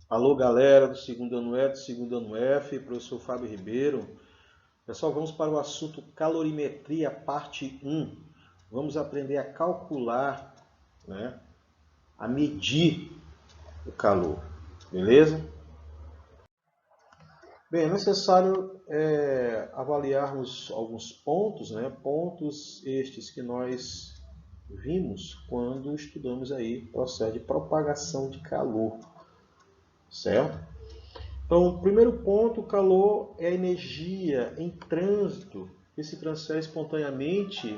Alô, galera do segundo ano E, do segundo ano F, professor Fábio Ribeiro. Pessoal, vamos para o assunto calorimetria, parte 1. Vamos aprender a calcular, né, a medir o calor, beleza? Bem, é necessário avaliarmos alguns pontos, né, pontos estes que nós vimos quando estudamos aí o processo de propagação de calor, certo? Então, o primeiro ponto, o calor é a energia em trânsito que se transfere espontaneamente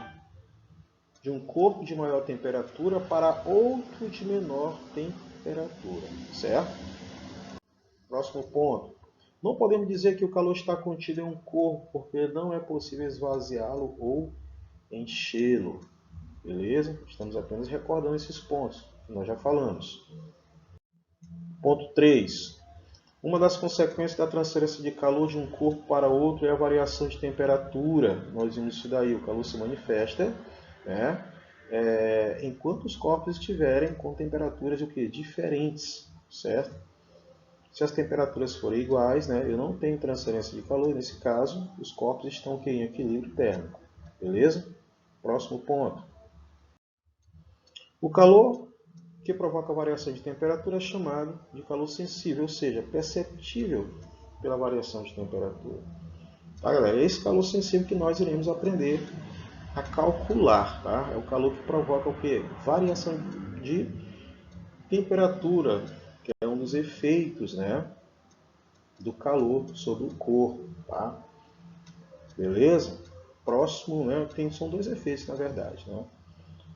de um corpo de maior temperatura para outro de menor temperatura, certo? Próximo ponto. Não podemos dizer que o calor está contido em um corpo, porque não é possível esvaziá-lo ou enchê-lo, beleza? Estamos apenas recordando esses pontos que nós já falamos. Ponto 3. Uma das consequências da transferência de calor de um corpo para outro é a variação de temperatura. Nós vimos isso daí, o calor se manifesta, né, enquanto os corpos estiverem com temperaturas diferentes, certo? Se as temperaturas forem iguais, né, eu não tenho transferência de calor, nesse caso, os corpos estão em equilíbrio térmico, beleza? Próximo ponto. O calor que provoca variação de temperatura é chamado de calor sensível, ou seja, perceptível pela variação de temperatura. Tá, galera? É esse calor sensível que nós iremos aprender a calcular. Tá? É o calor que provoca o quê? Variação de temperatura, que é um dos efeitos, né, do calor sobre o corpo. Tá? Beleza? Próximo, né, são dois efeitos, na verdade. Né?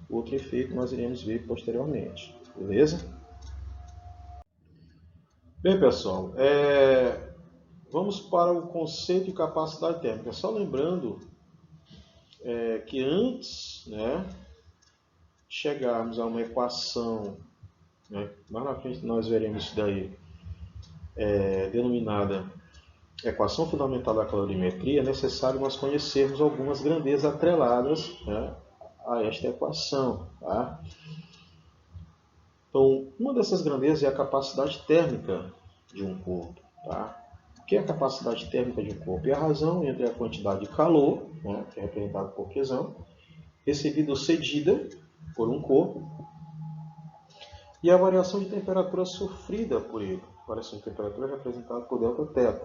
Outro efeito nós iremos ver posteriormente. Beleza? Bem, pessoal, vamos para o conceito de capacidade térmica. Só lembrando que antes, né, de chegarmos a uma equação, né, mais na frente nós veremos isso daí, denominada equação fundamental da calorimetria, é necessário nós conhecermos algumas grandezas atreladas, né, a esta equação. Tá? Então, uma dessas grandezas é a capacidade térmica de um corpo. Tá? O que é a capacidade térmica de um corpo? É a razão entre a quantidade de calor, né, que é representada por Qzão, recebida ou cedida por um corpo, e a variação de temperatura sofrida por ele. A variação de temperatura é representada por ΔT.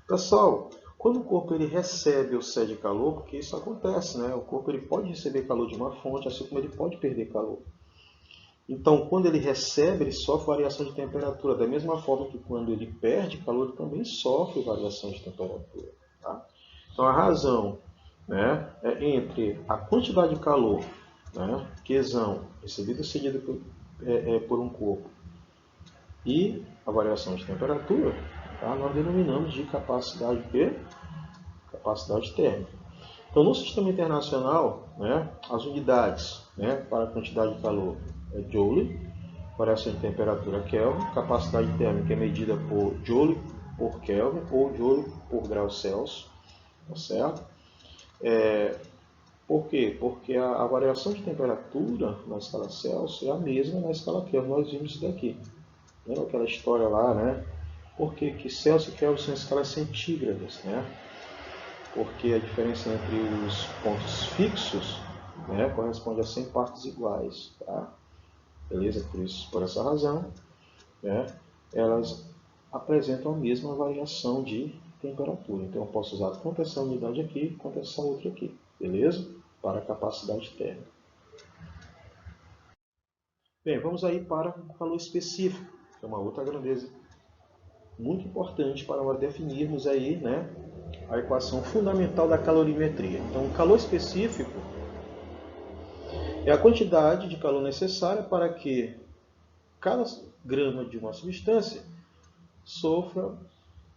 Pessoal, quando o corpo ele recebe ou cede calor, porque isso acontece, né? O corpo ele pode receber calor de uma fonte, assim como ele pode perder calor. Então, quando ele recebe, ele sofre variação de temperatura. Da mesma forma que quando ele perde calor, ele também sofre variação de temperatura. Tá? Então, a razão, né, é entre a quantidade de calor, né, Qzão, recebida ou cedida por um corpo, e a variação de temperatura, tá, nós denominamos de capacidade capacidade térmica. Então, no sistema internacional, né, as unidades, né, para a quantidade de calor é Joule, variação de temperatura Kelvin, capacidade térmica é medida por Joule por Kelvin ou Joule por grau Celsius, tá certo? Por quê? Porque a variação de temperatura na escala Celsius é a mesma na escala Kelvin. Nós vimos isso daqui. Lembra aquela história lá, né? Por que Celsius e Kelvin são escalas centígradas, né? Porque a diferença entre os pontos fixos, né, corresponde a 100 partes iguais. Tá? Beleza? Por essa razão, né, elas apresentam a mesma variação de temperatura. Então eu posso usar tanto essa unidade aqui quanto essa outra aqui. Beleza? Para a capacidade térmica. Bem, vamos aí para o calor específico, que é uma outra grandeza muito importante para nós definirmos aí, né, a equação fundamental da calorimetria. Então, o calor específico é a quantidade de calor necessária para que cada grama de uma substância sofra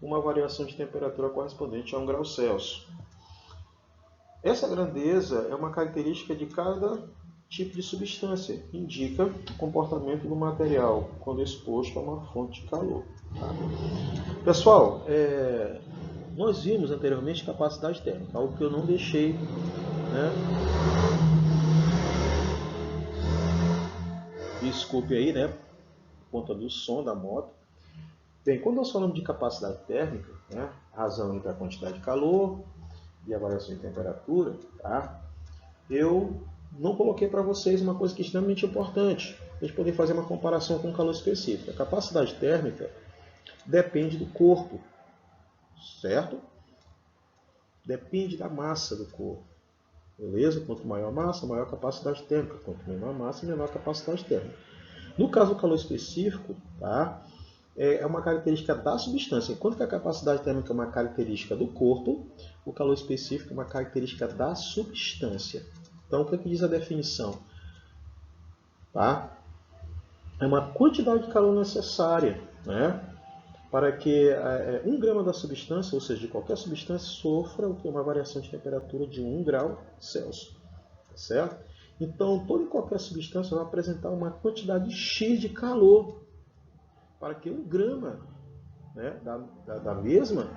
uma variação de temperatura correspondente a 1 grau Celsius. Essa grandeza é uma característica de cada tipo de substância, indica o comportamento do material quando exposto a uma fonte de calor. Tá? Pessoal, nós vimos anteriormente capacidade térmica, algo que eu não deixei, né? Desculpe aí, né? Por conta do som da moto. Bem, quando nós falamos de capacidade térmica, né, a razão entre a quantidade de calor e a variação de temperatura, tá? Eu não coloquei para vocês uma coisa que é extremamente importante, a gente poder fazer uma comparação com o calor específico. A capacidade térmica depende do corpo, certo? Depende da massa do corpo, beleza? Quanto maior a massa, maior a capacidade térmica. Quanto menor a massa, menor a capacidade térmica. No caso do calor específico, tá? É uma característica da substância. Enquanto que a capacidade térmica é uma característica do corpo, o calor específico é uma característica da substância. Então, o que diz a definição? Tá? É uma quantidade de calor necessária, né, para que 1 grama da substância, ou seja, de qualquer substância, sofra uma variação de temperatura de 1 grau Celsius. Certo? Então, toda e qualquer substância vai apresentar uma quantidade X de calor para que 1 grama, né, da mesma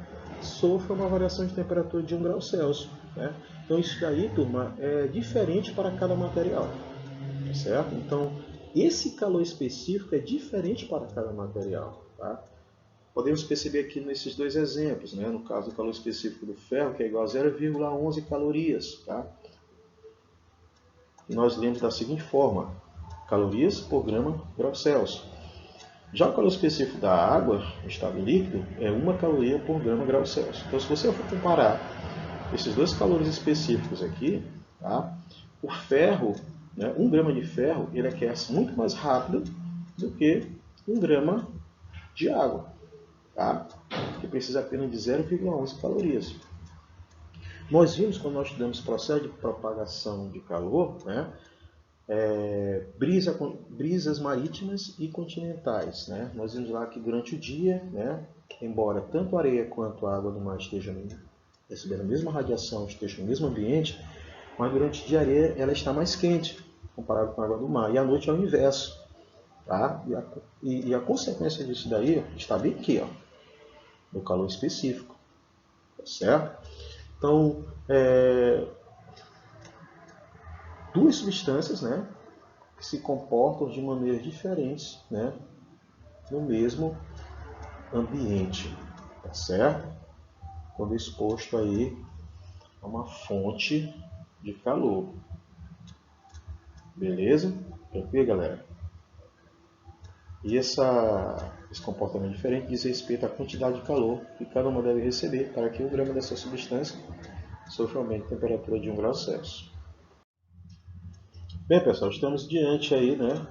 sofra uma variação de temperatura de 1 grau Celsius. Né? Então, isso daí, turma, é diferente para cada material. Certo? Então, esse calor específico é diferente para cada material. Tá? Podemos perceber aqui nesses dois exemplos, né? No caso do calor específico do ferro, que é igual a 0,11 calorias. Tá? E nós lemos da seguinte forma: calorias por grama grau Celsius. Já o calor específico da água, em estado líquido, é 1 caloria por grama grau Celsius. Então, se você for comparar esses dois calores específicos aqui, tá? O ferro, né, 1 grama de ferro, ele aquece muito mais rápido do que 1 grama de água, tá? Que precisa apenas de 0,11 calorias. Nós vimos, quando nós estudamos processo de propagação de calor, né, brisas marítimas e continentais. Né? Nós vimos lá que durante o dia, né, embora tanto a areia quanto a água do mar estejam recebendo a mesma radiação, estejam no mesmo ambiente, mas durante o dia a areia ela está mais quente comparado com a água do mar. E à noite é o inverso. Tá? E a consequência disso daí está bem aqui, ó, no calor específico. Tá certo? Então, duas substâncias, né, que se comportam de maneiras diferentes, né, no mesmo ambiente. Tá certo? Quando exposto aí a uma fonte de calor. Beleza? Tranquilo, galera? E esse comportamento diferente diz respeito à quantidade de calor que cada uma deve receber para que 1 grama dessa substância sofra um aumento de temperatura de 1 grau Celsius. Bem, pessoal, estamos diante aí, né,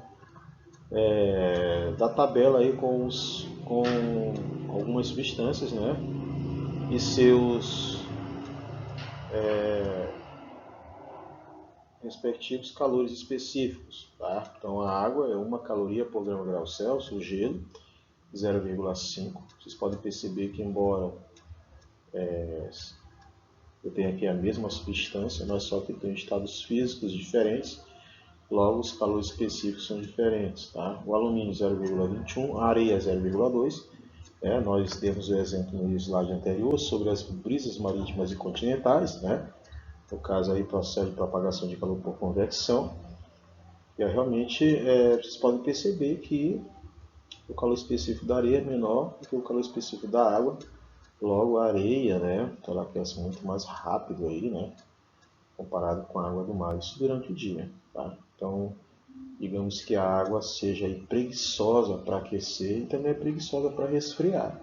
da tabela aí com algumas substâncias, né, e seus respectivos calores específicos. Tá? Então, a água é 1 caloria por grama grau Celsius, o gelo 0,5. Vocês podem perceber que, embora eu tenha aqui a mesma substância, mas só que tem estados físicos diferentes, logo os calores específicos são diferentes. Tá? O alumínio 0,21, a areia 0,2. Nós temos o exemplo no slide anterior sobre as brisas marítimas e continentais, né? No caso aí, processo de propagação de calor por convecção. E realmente vocês podem perceber que o calor específico da areia é menor do que o calor específico da água. Logo a areia, né, ela aquece muito mais rápido aí, né, comparado com a água do mar, isso durante o dia. Tá? Então, digamos que a água seja aí preguiçosa para aquecer e também é preguiçosa para resfriar.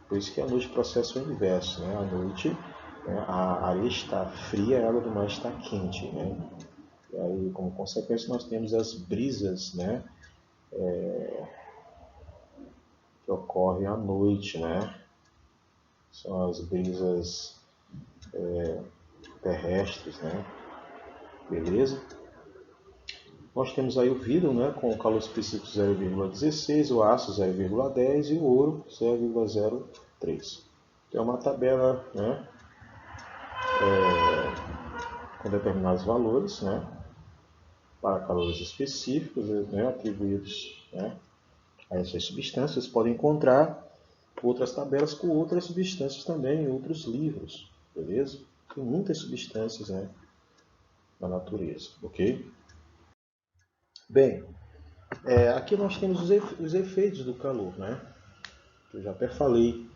Por isso que à noite o processo é o inverso. Né? À noite, né, a areia está fria e a água do mar está quente. Né? E aí, como consequência, nós temos as brisas, né, que ocorrem à noite. Né? São as brisas terrestres. Né? Beleza? Nós temos aí o vidro, né, com o calor específico 0,16, o aço 0,10 e o ouro 0,03. Tem uma tabela, né, com determinados valores, né, para calores específicos, né, atribuídos, né, a essas substâncias. Vocês podem encontrar outras tabelas com outras substâncias também em outros livros, beleza? Tem muitas substâncias, né, na natureza, ok? Bem, aqui nós temos os efeitos do calor, né? Eu já até falei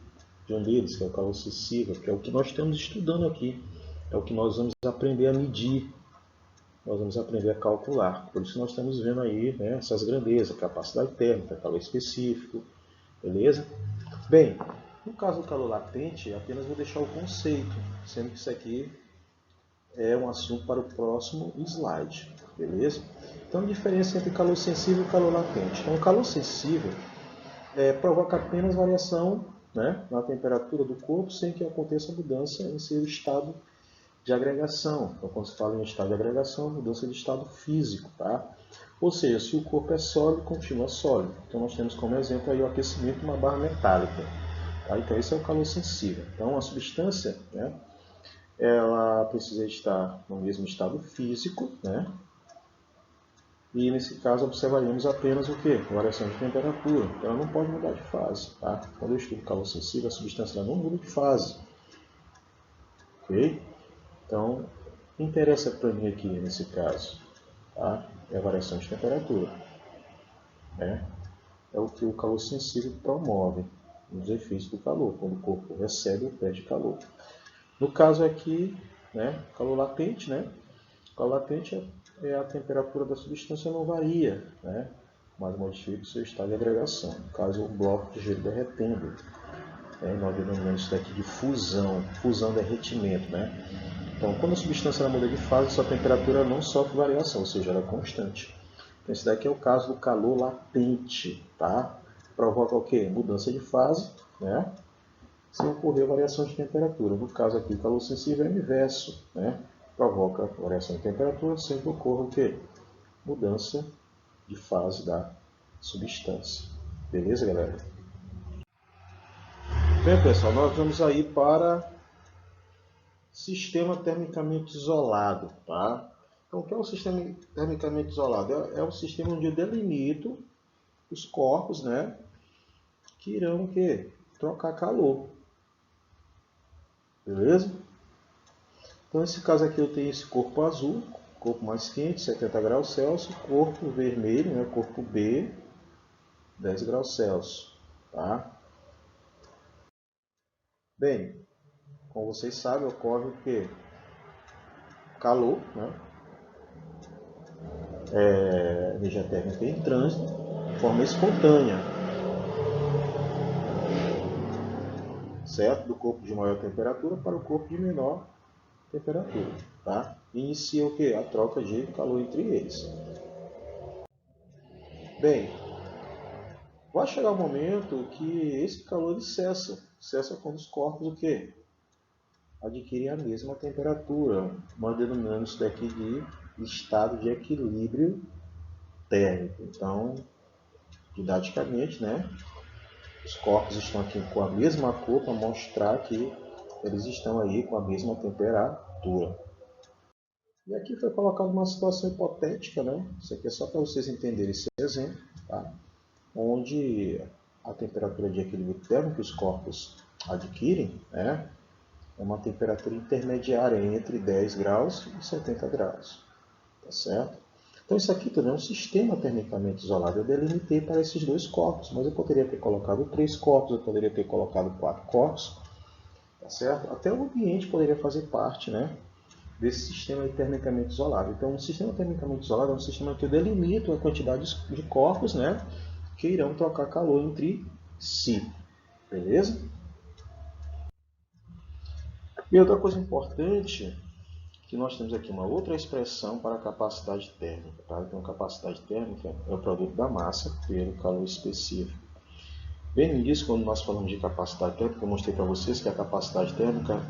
de um deles, que é o calor sensível, que é o que nós estamos estudando aqui. É o que nós vamos aprender a medir, nós vamos aprender a calcular. Por isso nós estamos vendo aí, né, essas grandezas, capacidade térmica, calor específico, beleza? Bem, no caso do calor latente, apenas vou deixar o conceito, sendo que isso aqui é um assunto para o próximo slide, beleza? Então, a diferença entre calor sensível e calor latente. Então, o calor sensível provoca apenas variação, né, na temperatura do corpo sem que aconteça mudança em seu estado de agregação. Então, quando se fala em estado de agregação, mudança de estado físico, tá? Ou seja, se o corpo é sólido, continua sólido. Então, nós temos como exemplo aí o aquecimento de uma barra metálica. Tá? Então, esse é o calor sensível. Então, a substância, né, ela precisa estar no mesmo estado físico, né? E nesse caso observaremos apenas o que? Variação de temperatura. Ela não pode mudar de fase. Tá? Quando eu estudo calor sensível, a substância não muda de fase. Ok? Então, o que interessa para mim aqui nesse caso, tá? É a variação de temperatura. Né? É o que o calor sensível promove nos efeitos do calor, quando o corpo recebe ou perde calor. No caso aqui, né, calor latente, né? Calor latente é a temperatura da substância não varia, né? Mas modifica o seu estado de agregação. No caso, o bloco de gelo derretendo. Nós denominamos isso daqui de fusão. Fusão, derretimento, né? Então, quando a substância muda de fase, sua temperatura não sofre variação, ou seja, ela é constante. Então, esse daqui é o caso do calor latente, tá? Provoca o quê? Mudança de fase, né? Sem ocorrer variação de temperatura. No caso aqui, o calor sensível é o inverso, né? Provoca variação de temperatura sem que ocorra o quê? Mudança de fase da substância. Beleza, galera? Bem, pessoal, nós vamos aí para sistema termicamente isolado, tá? Então, o que é o sistema termicamente isolado? É o sistema onde eu delimito os corpos, né, que irão o quê? Trocar calor. Beleza? Então, nesse caso aqui eu tenho esse corpo azul, corpo mais quente, 70 graus Celsius, corpo vermelho, né, corpo B, 10 graus Celsius, tá? Bem, como vocês sabem, ocorre o quê? Calor, né? Energia térmica em trânsito, de forma espontânea, certo? Do corpo de maior temperatura para o corpo de menor temperatura, tá? Inicia o quê? A troca de calor entre eles. Bem, vai chegar um momento que esse calor cessa quando os corpos o quê? Adquirem a mesma temperatura. Nós denominamos isso daqui de estado de equilíbrio térmico. Então, didaticamente, né? Os corpos estão aqui com a mesma cor para mostrar que eles estão aí com a mesma temperatura. E aqui foi colocado uma situação hipotética, né? Isso aqui é só para vocês entenderem esse exemplo, tá? Onde a temperatura de equilíbrio térmico que os corpos adquirem, né, é uma temperatura intermediária entre 10 graus e 70 graus, tá certo? Então isso aqui também é um sistema termicamente isolado. Eu delimitei para esses dois corpos, mas eu poderia ter colocado 3 corpos, eu poderia ter colocado 4 corpos, tá certo? Até o ambiente poderia fazer parte, né, desse sistema termicamente isolado. Então, um sistema termicamente isolado é um sistema que eu delimito a quantidade de corpos, né, que irão trocar calor entre si. Beleza? E outra coisa importante, que nós temos aqui uma outra expressão para a capacidade térmica. Tá? Então, capacidade térmica é o produto da massa pelo calor específico. Bem no início, quando nós falamos de capacidade térmica, eu mostrei para vocês que a capacidade térmica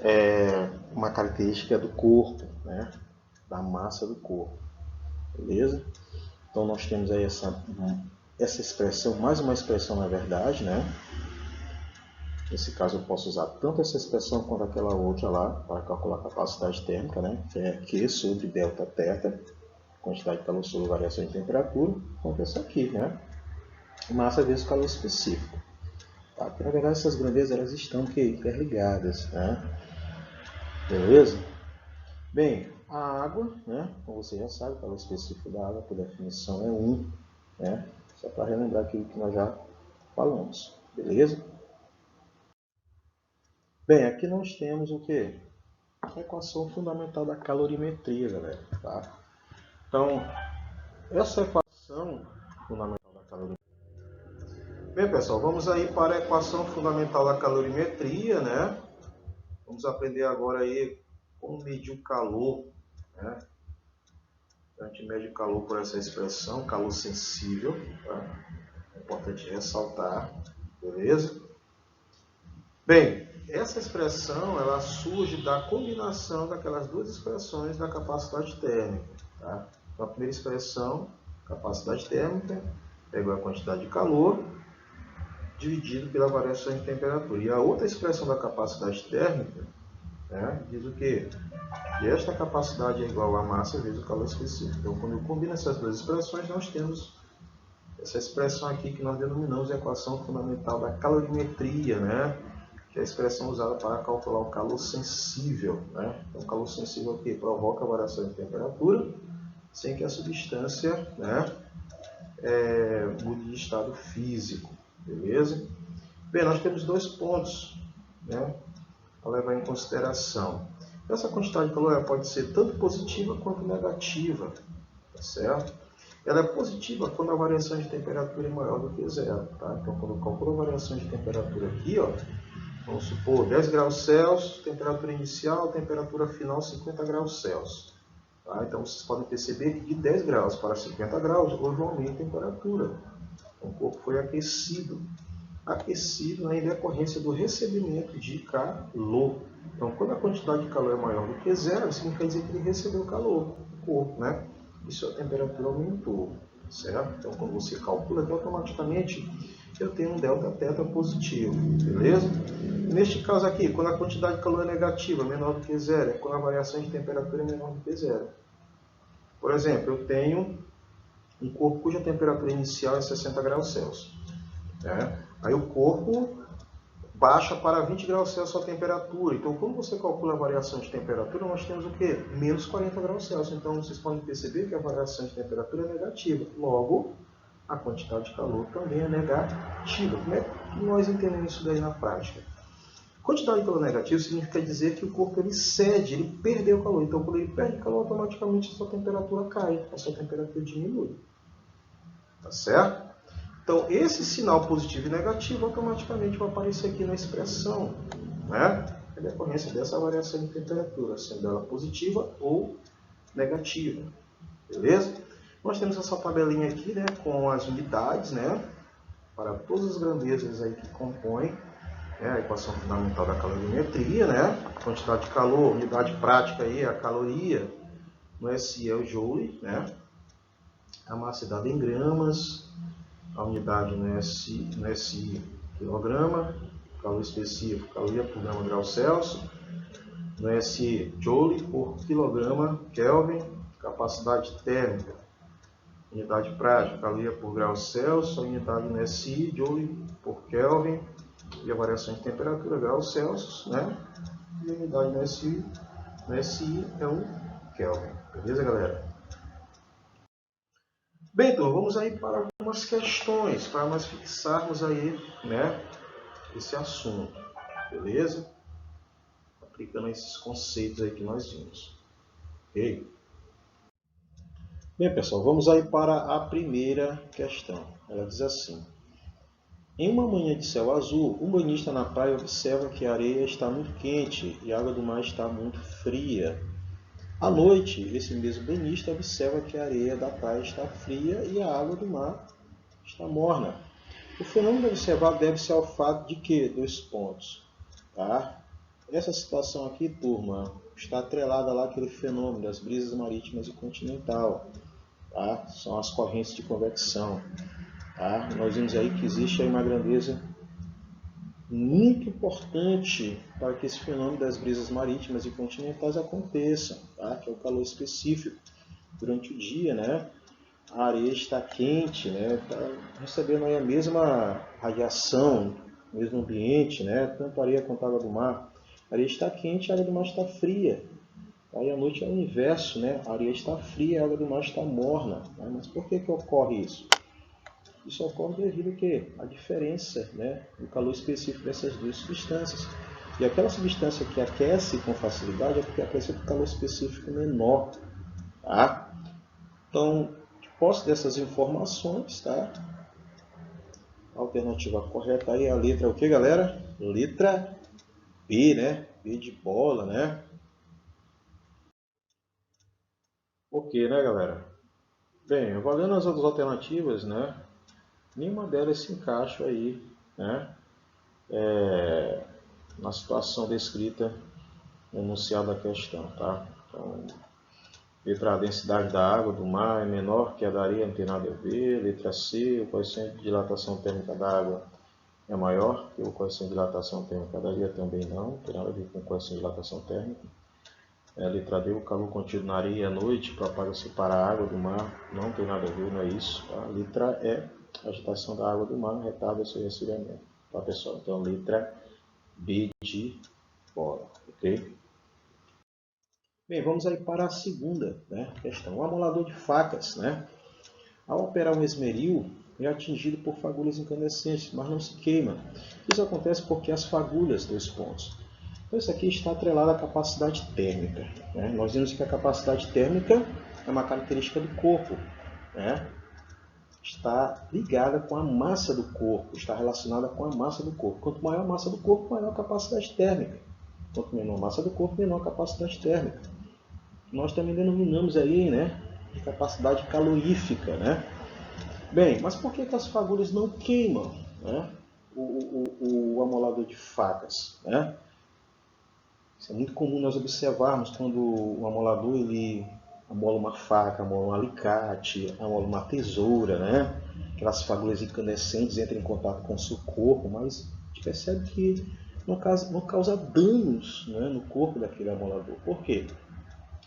é uma característica do corpo, né? Da massa do corpo. Beleza? Então, nós temos aí essa expressão, mais uma expressão na verdade, né? Nesse caso, eu posso usar tanto essa expressão quanto aquela outra lá para calcular a capacidade térmica, né? Que é Q sobre delta θ, quantidade de calor sobre variação de temperatura, quanto essa aqui, né? Massa vezes calor específico. Tá? Porque, na verdade, essas grandezas elas estão interligadas, né? Beleza? Bem, a água, né? Como você já sabe, o calor específico da água, por definição, é 1, né? Só para relembrar aquilo que nós já falamos. Beleza? Bem, aqui nós temos o quê? A equação fundamental da calorimetria, galera. Tá? Então, essa equação fundamental da calorimetria. Bem, pessoal, vamos aí para a equação fundamental da calorimetria, né? Vamos aprender agora aí como medir o calor, né? A gente mede o calor por essa expressão, calor sensível, tá? É importante ressaltar, beleza? Bem, essa expressão ela surge da combinação daquelas duas expressões da capacidade térmica, tá? Então, a primeira expressão, capacidade térmica, é igual a quantidade de calor dividido pela variação de temperatura. E a outra expressão da capacidade térmica, né, diz o quê? Que esta capacidade é igual à massa vezes o calor específico. Então, quando eu combino essas duas expressões, nós temos essa expressão aqui que nós denominamos de equação fundamental da calorimetria, né? Que é a expressão usada para calcular o calor sensível, né? Então, o calor sensível aqui provoca a variação de temperatura sem que a substância, né, mude de estado físico, beleza? Bem, nós temos dois pontos, né, a levar em consideração. Essa quantidade de calor pode ser tanto positiva quanto negativa, tá certo? Ela é positiva quando a variação de temperatura é maior do que zero, tá? Então, quando eu calculo a variação de temperatura aqui, ó, vamos supor 10 graus Celsius, temperatura inicial, temperatura final 50 graus Celsius. Tá? Então, vocês podem perceber que de 10 graus para 50 graus houve um aumento de temperatura. Então, o corpo foi aquecido. Aquecido, né, em decorrência do recebimento de calor. Então, quando a quantidade de calor é maior do que zero, significa dizer que ele recebeu calor do corpo, né? E sua temperatura aumentou, certo? Então, quando você calcula aqui, automaticamente eu tenho um delta-teta positivo, beleza? E neste caso aqui, quando a quantidade de calor é negativa, menor do que zero, é quando a variação de temperatura é menor do que zero. Por exemplo, eu tenho um corpo cuja temperatura inicial é 60 graus Celsius. Né? Aí o corpo baixa para 20 graus Celsius a temperatura. Então, quando você calcula a variação de temperatura, nós temos o quê? Menos 40 graus Celsius. Então, vocês podem perceber que a variação de temperatura é negativa. Logo, a quantidade de calor também é negativa. Como é que nós entendemos isso daí na prática? Quantidade de calor negativa significa dizer que o corpo ele cede, ele perdeu calor. Então, quando ele perde calor, automaticamente a sua temperatura cai, a sua temperatura diminui. Tá certo? Então, esse sinal positivo e negativo automaticamente vai aparecer aqui na expressão, né? É decorrência dessa variação de temperatura, sendo ela positiva ou negativa. Beleza? Nós temos essa tabelinha aqui, né, com as unidades, né, para todas as grandezas aí que compõem, né, a equação fundamental da calorimetria, né? Quantidade de calor, unidade prática aí é a caloria, no SI é o joule, né? A massa é dada em gramas. A unidade no SI quilograma, calor específico, caloria por grama grau Celsius, no SI joule por quilograma Kelvin, capacidade térmica, unidade prática, caloria por grau Celsius, a unidade no SI joule por Kelvin, e a variação de temperatura grau Celsius, né? E a unidade no SI é o Kelvin, beleza, galera? Bem, então, vamos aí para algumas questões, para nós fixarmos aí, né, esse assunto, beleza? Aplicando esses conceitos aí que nós vimos, ok? Bem, pessoal, vamos aí para a primeira questão. Ela diz assim: em uma manhã de céu azul, um banhista na praia observa que a areia está muito quente e a água do mar está muito fria. À noite, esse mesmo banhista observa que a areia da praia está fria e a água do mar está morna. O fenômeno observado deve-se ao fato de que, dois pontos, tá? Essa situação aqui, turma, está atrelada lá àquele fenômeno das brisas marítimas e continental, tá? São as correntes de convecção, tá? Nós vimos aí que existe aí uma grandeza muito importante para que esse fenômeno das brisas marítimas e continentais aconteça, tá? Que é o calor específico. Durante o dia, né, a areia está quente, né, está recebendo aí a mesma radiação, o mesmo ambiente, né, tanto a areia quanto a água do mar. A areia está quente, a água do mar está fria. Aí à noite é o inverso, né, a areia está fria, a água do mar está morna. Né? Mas por que ocorre isso? Isso ocorre devido a quê? A diferença, né, do calor específico dessas duas substâncias. E aquela substância que aquece com facilidade é porque aquece com calor específico menor. Tá? Então, de posse dessas informações, tá? A alternativa correta aí é a letra o que, galera? Letra B, né? B de bola, né? Ok, né, galera? Bem, avaliando as outras alternativas, né? Nenhuma delas se encaixa aí, né? Na situação descrita no enunciado da questão, tá? Então, letra A, a densidade da água do mar é menor que a da areia, não tem nada a ver. Letra C, o coeficiente de dilatação térmica da água é maior que o coeficiente de dilatação térmica da areia, também não tem nada a ver com o coeficiente de dilatação térmica. Letra D, o calor contido na areia à noite propaga-se para a água do mar, não tem nada a ver, não é isso. Tá? Letra E, a agitação da água do mar retarda seu resfriamento. Tá, pessoal? Então, letra B de bola, ok? Bem, vamos aí para a segunda, né, questão. O amolador de facas, né? Ao operar um esmeril, é atingido por fagulhas incandescentes, mas não se queima. Isso acontece porque as fagulhas, dois pontos. Então, isso aqui está atrelado à capacidade térmica. Né? Nós vimos que a capacidade térmica é uma característica do corpo. Né? Está ligada com a massa do corpo, está relacionada com a massa do corpo. Quanto maior a massa do corpo, maior a capacidade térmica. Quanto menor a massa do corpo, menor a capacidade térmica. Nós também denominamos aí, né, de capacidade calorífica, né? Bem, mas por que as fagulhas não queimam, né, o amolador de facas, né? Isso é muito comum nós observarmos quando o amolador ele amola uma faca, amola um alicate, amola uma tesoura, né? Aquelas fagulhas incandescentes entram em contato com o seu corpo, mas a gente percebe que não causa danos, né, no corpo daquele amolador. Por quê?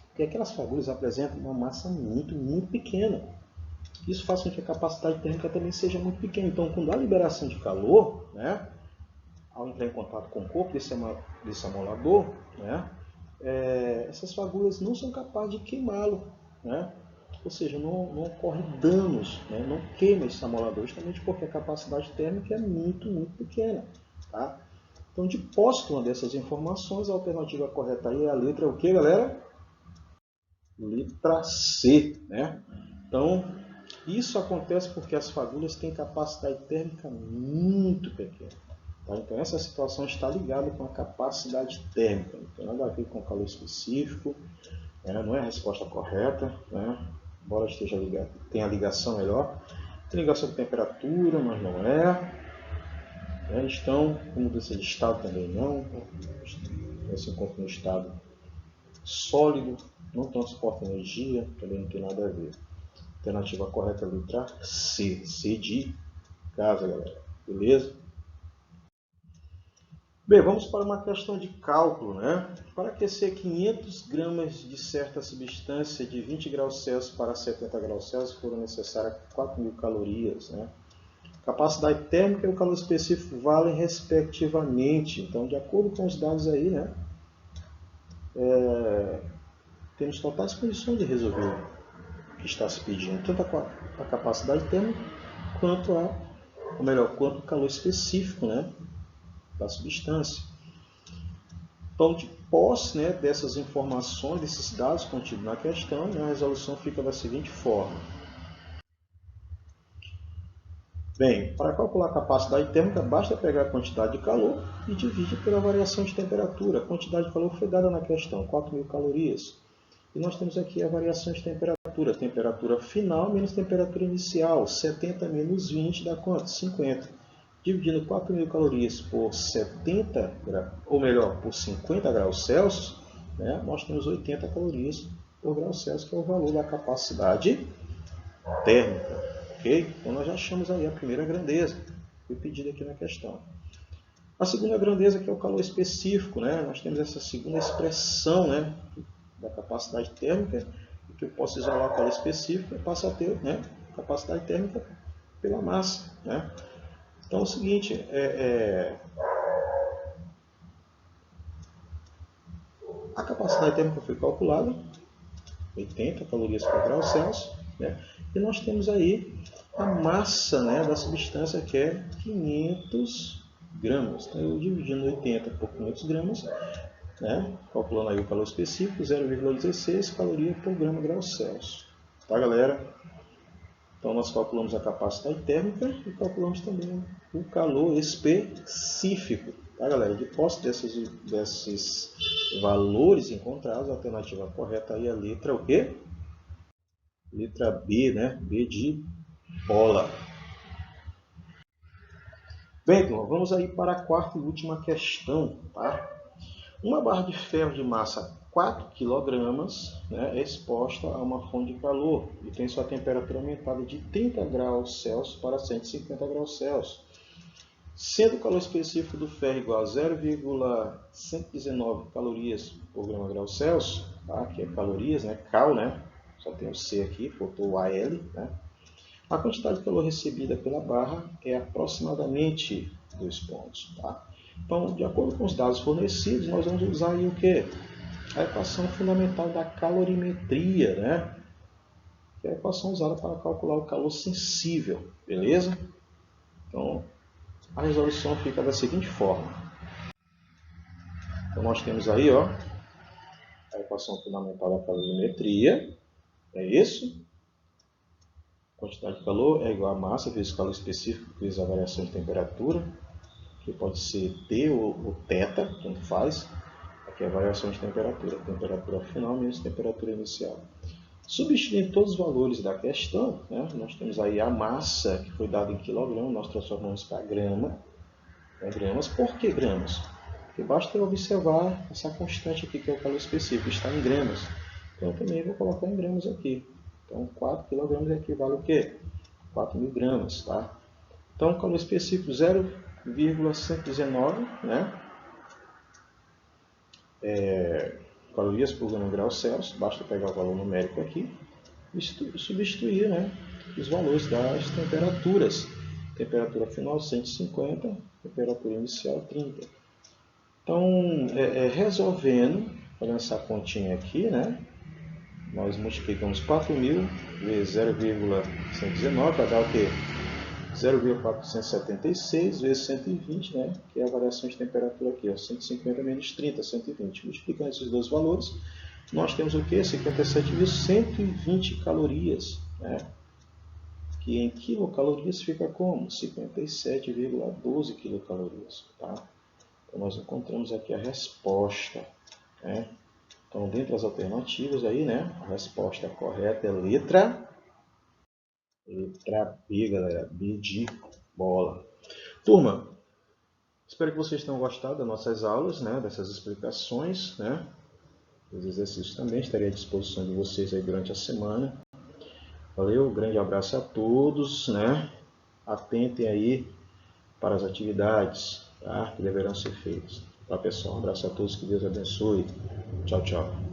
Porque aquelas fagulhas apresentam uma massa muito, muito pequena. Isso faz com que a capacidade térmica também seja muito pequena. Então, quando há liberação de calor, né, ao entrar em contato com o corpo desse amolador, né, essas fagulhas não são capazes de queimá-lo. Né? Ou seja, não ocorre danos, né? Não queima esse amolador, justamente porque a capacidade térmica é muito, muito pequena. Tá? Então, de posse de uma dessas informações, a alternativa correta aí é a letra o que, galera? Letra C. Né? Então, isso acontece porque as fagulhas têm capacidade térmica muito pequena. Tá? Então, essa situação está ligada com a capacidade térmica. Não tem nada a ver com o calor específico, né? Não é a resposta correta, né? Embora esteja ligado, tenha ligação melhor. Tem ligação com temperatura, mas não é. Né? Estão, como mudança de estado também não. Se encontra no estado sólido, não transporta energia, também não tem nada a ver. Alternativa correta é a letra C. C de casa, galera. Beleza? Bem, vamos para uma questão de cálculo, né? Para aquecer 500 gramas de certa substância de 20 graus Celsius para 70 graus Celsius foram necessárias 4.000 calorias, né? Capacidade térmica e o calor específico valem respectivamente. Então, de acordo com os dados aí, né? Temos totais condições de resolver o que está se pedindo, tanto a capacidade térmica quanto quanto o calor específico, né, da substância. Então, de posse, né, dessas informações, desses dados contidos na questão, né, a resolução fica da seguinte forma. Bem, para calcular a capacidade térmica, basta pegar a quantidade de calor e dividir pela variação de temperatura. A quantidade de calor foi dada na questão, 4.000 calorias. E nós temos aqui a variação de temperatura. Temperatura final menos temperatura inicial. 70 menos 20 dá quanto? 50. Dividindo 4.000 calorias por 70, ou melhor, por 50 graus Celsius, né, nós temos 80 calorias por grau Celsius, que é o valor da capacidade térmica. Okay? Então nós já achamos aí a primeira grandeza, foi pedida aqui na questão. A segunda grandeza, que é o calor específico, né? Nós temos essa segunda expressão, né, da capacidade térmica, que eu posso isolar o calor específico e passo a ter, né, capacidade térmica pela massa. Né? Então é o seguinte, a capacidade térmica foi calculada, 80 calorias por grau Celsius, né? E nós temos aí a massa, né, da substância, que é 500 gramas. Então, eu dividindo 80 por 500 gramas, né, calculando aí o calor específico, 0,16 caloria por grama grau Celsius. Tá, galera? Então, nós calculamos a capacidade térmica e calculamos também o calor específico. Tá, galera? De posse desses valores encontrados, a alternativa correta aí é a letra o quê? Letra B, né? B de bola. Bem, então, vamos aí para a quarta e última questão, tá? Uma barra de ferro de massa 4 kg, né, é exposta a uma fonte de calor e tem sua temperatura aumentada de 30 graus Celsius para 150 graus Celsius. Sendo o calor específico do ferro igual a 0,119 calorias por grama grau Celsius, tá? Que é calorias, né? Cal, né? Só tem o C aqui, faltou o AL, né? A quantidade de calor recebida pela barra é aproximadamente 2 pontos. Tá? Então, de acordo com os dados fornecidos, nós vamos usar aí o quê? A equação fundamental da calorimetria, né? Que é a equação usada para calcular o calor sensível, beleza? Então, a resolução fica da seguinte forma. Então, nós temos aí, ó, a equação fundamental da calorimetria, é isso? Quantidade de calor é igual a massa vezes o calor específico vezes a variação de temperatura, que pode ser T ou θ, tanto faz. Aqui é a variação de temperatura, temperatura final menos temperatura inicial. Substituindo todos os valores da questão, né, nós temos aí a massa, que foi dada em quilograma, nós transformamos para grama, gramas. Por que gramas? Porque basta observar essa constante aqui, que é o calor específico, está em gramas. Então, eu também vou colocar em gramas aqui. Então, 4 kg equivale a quê? 4.000 gramas, tá? Então, o calor específico 0,119, né? Calorias por grau Celsius, basta pegar o valor numérico aqui e substituir, né, os valores das temperaturas. Temperatura final 150, temperatura inicial 30. Então, resolvendo, fazendo essa continha aqui, né, nós multiplicamos 4.000 vezes 0,119 para dar o quê? 0,476 vezes 120, né, que é a variação de temperatura aqui, ó, 150 menos 30, 120. Multiplicando esses dois valores, nós temos o quê? 57.120 calorias, né, que em quilocalorias fica como? 57,12 quilocalorias. Tá? Então, nós encontramos aqui a resposta. Né? Então, dentre as alternativas, aí, né, a resposta correta é letra B, galera. B de bola. Turma, espero que vocês tenham gostado das nossas aulas, né, dessas explicações, né, os exercícios também estarei à disposição de vocês aí durante a semana. Valeu, grande abraço a todos, né, atentem aí para as atividades, tá, que deverão ser feitas. Tá, pessoal, um abraço a todos, que Deus abençoe. Tchau, tchau.